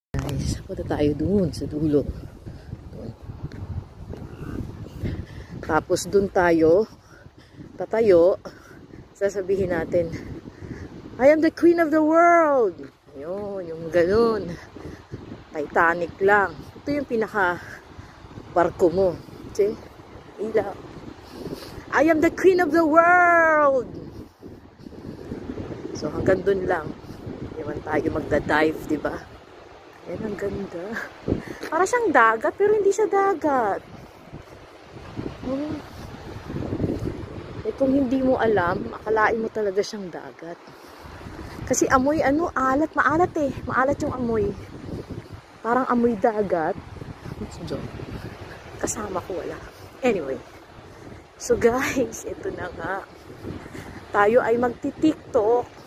Guys, punta tayo dun sa dulo. Dun. Tapos dun tayo tatayo. Sasabihin natin, I am the queen of the world. Yun, yung ganun. Titanic lang. Ito yung pinaka barko mo. See? Ilaw. I am the queen of the world. So hanggang dun lang. Iwan tayo magda-dive, di ba? Yan, ang ganda. Para siyang dagat, pero hindi siya dagat. Kung hindi mo alam, akalain mo talaga siyang dagat. Kasi amoy, alat, maalat eh. Maalat yung amoy. Parang amoy dagat. Kasama ko wala. Anyway. So guys, ito na nga. Tayo ay magti-TikTok.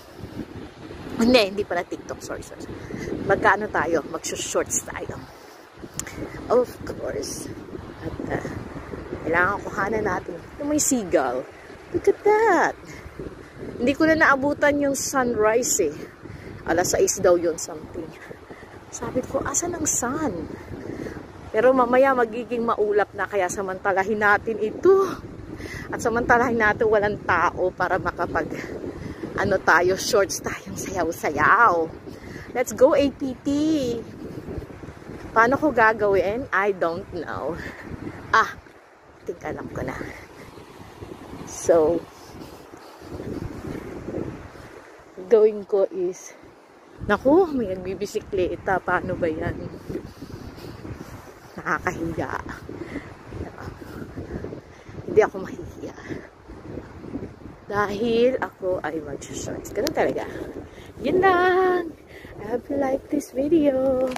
Hindi pala TikTok. Sorry. Magkaano tayo? Mag-shorts tayo. Of course. At kailangan kuhanan natin. Yung may seagull. Look at that. Hindi ko na naabutan yung sunrise eh. 6:00 daw yun something. Sabi ko, asan ang sun? Pero mamaya magiging maulap na, kaya samantalahin natin ito. At samantalahin natin walang tao para makapag tayo, shorts tayong sayaw-sayaw. Let's go APT. Paano ko gagawin? I don't know. I think alam ko na. So, gawin ko is, naku, may nagbibisikleta. Paano ba yan? Nakakahiya. Hindi ako mahihiya. Dahil ako ay mag-shorts. Ganun talaga. Yun lang. I hope you like this video.